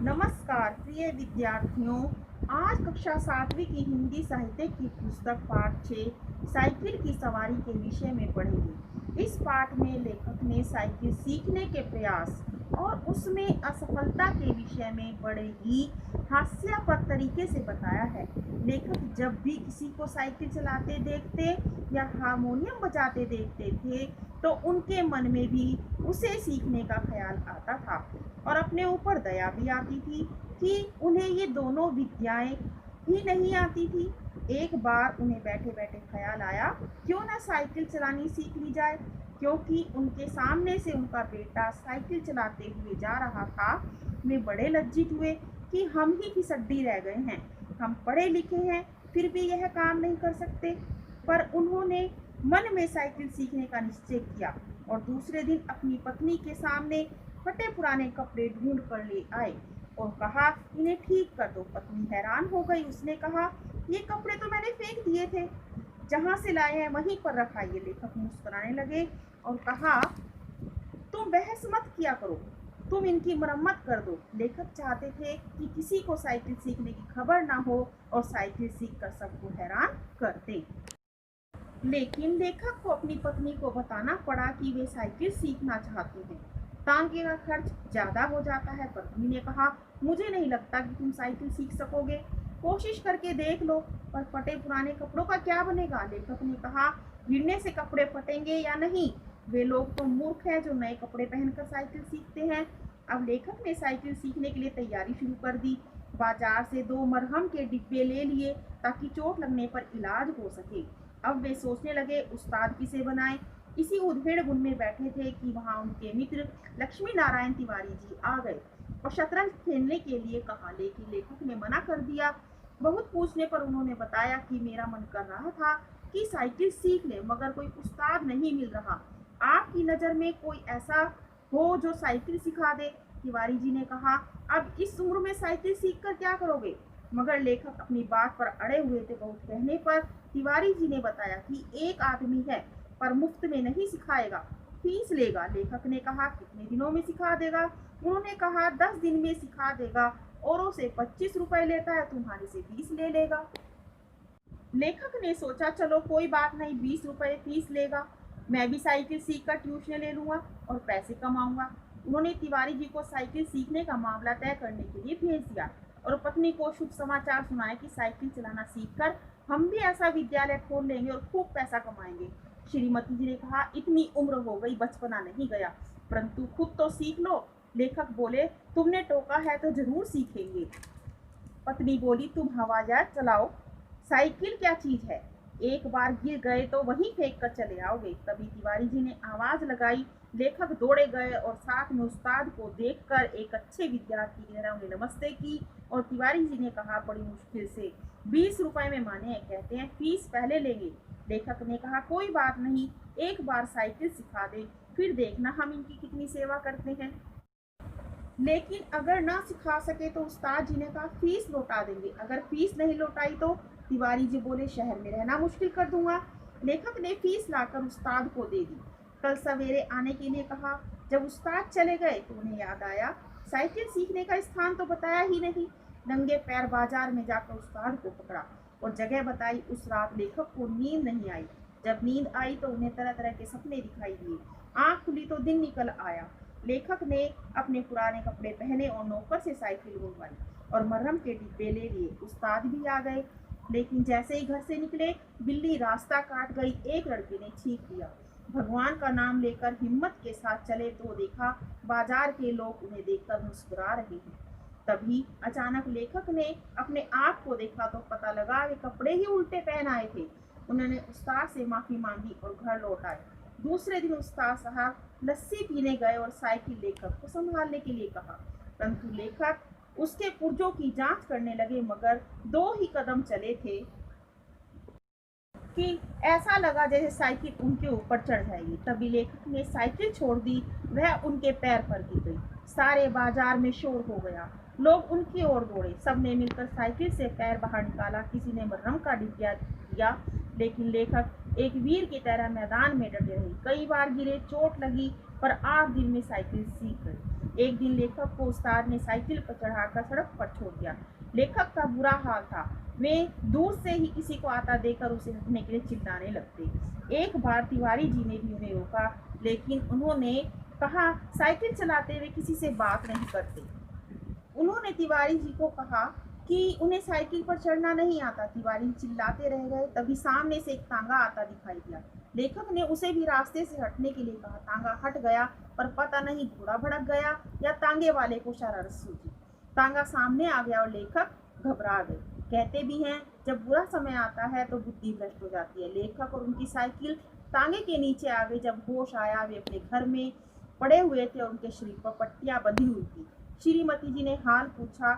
नमस्कार प्रिय विद्यार्थियों। आज कक्षा 7वीं की हिंदी साहित्य की पुस्तक पाठ 6 साइकिल की सवारी के विषय में पढ़ेंगे। इस पाठ में लेखक ने साइकिल सीखने के प्रयास और उसमें असफलता के विषय में बड़े ही हास्यास्पद तरीके से बताया है। लेखक जब भी किसी को साइकिल चलाते देखते या हारमोनियम बजाते देखते थे तो उनके मन में भी उसे सीखने का ख्याल आता था और अपने ऊपर दया भी आती थी कि उन्हें ये दोनों विद्याएं ही नहीं आती थी। एक बार उन्हें बैठे बैठे ख्याल आया क्यों ना साइकिल चलानी सीख ली जाए। क्योंकि उनके सामने से उनका बेटा साइकिल चलाते हुए जा रहा था, वे बड़े लज्जित हुए कि हम ही फिसड्डी रह गए हैं। हम पढ़े लिखे हैं फिर भी यह काम नहीं कर सकते। पर उन्होंने मन में साइकिल सीखने का निश्चय किया और दूसरे दिन अपनी पत्नी के सामने फटे पुराने कपड़े ढूंढ कर ले आए और कहा, इन्हें ठीक कर दो। पत्नी हैरान हो गई। उसने कहा, ये कपड़े तो मैंने फेंक दिए थे, जहां से लाए हैं वहीं पर रखाइए। लेखक मुस्कुराने लगे और कहा, तुम बहस मत किया करो, तुम इनकी मरम्मत कर दो। लेखक चाहते थे कि किसी को साइकिल सीखने की खबर ना हो और साइकिल सीख कर सबको हैरान कर दे। लेकिन लेखक को अपनी पत्नी को बताना पड़ा कि वे साइकिल सीखना चाहते हैं। तांगे का खर्च ज्यादा हो जाता है। पत्नी ने कहा, मुझे नहीं लगता कि तुम साइकिल सीख सकोगे, कोशिश करके देख लो। पर फटे पुराने कपड़ों का क्या बनेगा? लेखक ने कहा, गिरने से कपड़े फटेंगे या नहीं? वे लोग तो मूर्ख हैं जो नए कपड़े पहनकर साइकिल सीखते हैं। अब लेखक ने साइकिल सीखने के लिए तैयारी शुरू कर दी। बाजार से 2 मरहम के डिब्बे ले लिए ताकि चोट लगने पर इलाज हो सके। अब वे सोचने लगे, उस्ताद किसे बनाएं। इसी उधेड़ बुन में बैठे थे कि वहां उनके मित्र लक्ष्मी नारायण तिवारी जी आ गए और शतरंज खेलने के लिए कहा, लेकिन लेखक ने मना कर दिया। बहुत पूछने पर उन्होंने बताया कि मेरा मन कर रहा था कि साइकिल सीख ले, मगर कोई उस्ताद नहीं मिल रहा। आपकी नज़र में कोई ऐसा हो जो साइकिल सिखा दे? तिवारी जी ने कहा, अब इस उम्र में साइकिल सीख कर क्या करोगे? मगर लेखक अपनी बात पर अड़े हुए थे। बहुत कहने पर तिवारी जी ने बताया कि एक आदमी है पर मुफ्त में नहीं सिखाएगा, फीस लेगा। लेखक ने कहा, कितने दिनों में सिखा देगा? उन्होंने कहा, 10 दिन में सिखा देगा। औरों से 25 रुपए लेता है, तुम्हारे से 20 ले लेगा। लेखक ने सोचा, चलो कोई बात नहीं, 20 रुपए फीस लेगा, मैं भी साइकिल सीख कर ट्यूशन ले लूंगा और पैसे कमाऊंगा। उन्होंने तिवारी जी को साइकिल सीखने का मामला तय करने के लिए भेज दिया और पत्नी को शुभ समाचार सुनाया कि साइकिल चलाना सीखकर हम भी ऐसा विद्यालय खोल लेंगे और खूब पैसा कमाएंगे। श्रीमती जी ने कहा, इतनी उम्र हो गई, बचपना नहीं गया, परंतु खुद तो सीख लो। लेखक बोले, तुमने टोका है तो जरूर सीखेंगे। पत्नी बोली, तुम हवायात चलाओ, साइकिल क्या चीज है, एक बार गिर गए तो वहीं फेंक कर चले आओगे। तभी तिवारी जी ने आवाज लगाई। लेखक दौड़े गए और साथ में उस्ताद को देखकर एक अच्छे विद्यार्थी की तरह उन्हें नमस्ते की और तिवारी जी ने कहा, बड़ी मुश्किल से 20 रुपए में माने हैं, कहते हैं फीस पहले लेंगे। लेखक ने कहा, कोई बात नहीं, एक बार साइकिल सिखा दे, फिर देखना हम इनकी कितनी सेवा करते हैं। लेकिन अगर ना सिखा सके तो उस्ताद जी ने कहा, फीस लौटा देंगे। अगर फीस नहीं लौटाई तो? तिवारी जी बोले, शहर में रहना मुश्किल कर दूंगा। लेखक ने फीस लाकर उस्ताद को दे दी। कल सवेरे आने के लिए कहा। जब उस्ताद चले गए तो उन्हें याद आया, साइकिल सीखने का स्थान तो बताया ही नहीं। नंगे पैर बाजार में जाकर उस्ताद को पकड़ा और जगह बताई। उस रात लेखक को नींद नहीं आई। जब नींद आई तो उन्हें तरह तरह के सपने दिखाई दिए। आंख खुली तो दिन निकल आया। लेखक ने अपने पुराने कपड़े पहने और नौकर से साइकिल बुलवाई और मरहम के डिब्बे ले लिए। उस्ताद भी आ गए, लेकिन जैसे ही घर से निकले, बिल्ली रास्ता काट गई। एक लड़के ने चीख दिया। भगवान का नाम लेकर हिम्मत के साथ चले तो देखा, बाजार के लोग उन्हें देखकर मुस्कुरा रहे हैं। तभी अचानक लेखक ने अपने आप को देखा तो पता लगा वे कपड़े ही उल्टे पहन आए थे। उन्होंने उस्ताद से माफी मांगी और घर लौट आए। दूसरे दिन उस्ताद साहब लस्सी पीने गए और साइकिल लेखक को संभालने के लिए कहा, परंतु लेखक उसके पुर्जों की जांच करने लगे, मगर 2 ही कदम चले थे कि ऐसा लगा जैसे साइकिल उनके ऊपर चढ़ जाएगी। तभी लेखक ने साइकिल छोड़ दी, वह उनके पैर पर गिर गई। सारे बाजार में शोर हो गया, लोग उनकी ओर दौड़े। सबने मिलकर साइकिल से पैर बाहर निकाला। किसी ने मरहम का डिब्बा दिया, लेकिन लेखक एक वीर की तरह मैदान में डटे रहे। कई बार गिरे, चोट लगी, पर 8 दिन में साइकिल सीख गए। एक दिन लेखक को उस्ताद ने साइकिल पर चढ़ाकर सड़क पर छोड़ दिया। लेखक का बुरा हाल था। वे दूर से ही किसी को आता देखकर उसे हटने के लिए चिल्लाने लगते। एक बार तिवारी जी ने भी उन्हें रोका, लेकिन उन्होंने कहा, साइकिल चलाते हुए किसी से बात नहीं करते। उन्होंने तिवारी जी को कहा कि उन्हें साइकिल पर चढ़ना नहीं आता। तिवारी चिल्लाते रह गए। तभी सामने से एक तांगा आता दिखाई दिया। लेखक ने उसे भी रास्ते से हटने के लिए कहा। तांगा हट गया, पर पता नहीं घोड़ा भड़क गया या तांगे वाले को शरारत सूझी। तांगा सामने आ गया और लेखक घबरा गए। कहते भी हैं, जब बुरा समय आता है तो बुद्धि भ्रष्ट हो जाती है। लेखक और उनकी साइकिल तांगे के नीचे आ गई। जब होश आया, वे अपने घर में पड़े हुए थे और उनके शरीर पर पट्टियां बंधी हुई थी। श्रीमती जी ने हाल पूछा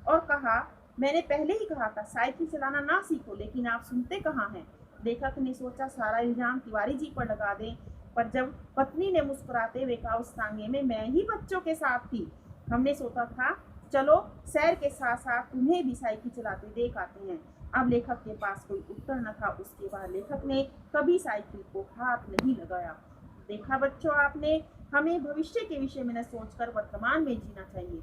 और कहा, मैंने पहले ही कहा था साइकिल चलाना ना सीखो, लेकिन आप सुनते कहाँ हैं। लेखक ने सोचा सारा इल्जाम तिवारी जी पर लगा दें, पर जब पत्नी ने मुस्कुराते हुए कहा, उस तांगे में मैं ही बच्चों के साथ थी। हमने सोचा था चलो सैर के साथ साथ तुम्हें भी साइकिल चलाते देख आते हैं। अब लेखक के पास कोई उत्तर न था। उसके बाद लेखक ने कभी साइकिल को हाथ नहीं लगाया। देखा बच्चों आपने, हमें भविष्य के विषय में न सोचकर वर्तमान में जीना चाहिए।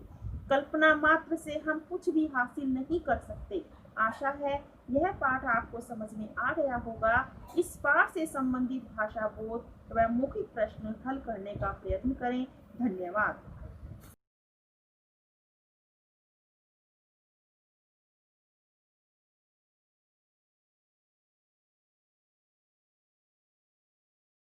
कल्पना मात्र से हम कुछ भी हासिल नहीं कर सकते। आशा है यह पाठ आपको समझ में आ गया होगा। इस पाठ से संबंधित भाषा बोध व मौखिक प्रश्न हल करने का प्रयत्न करें। धन्यवाद।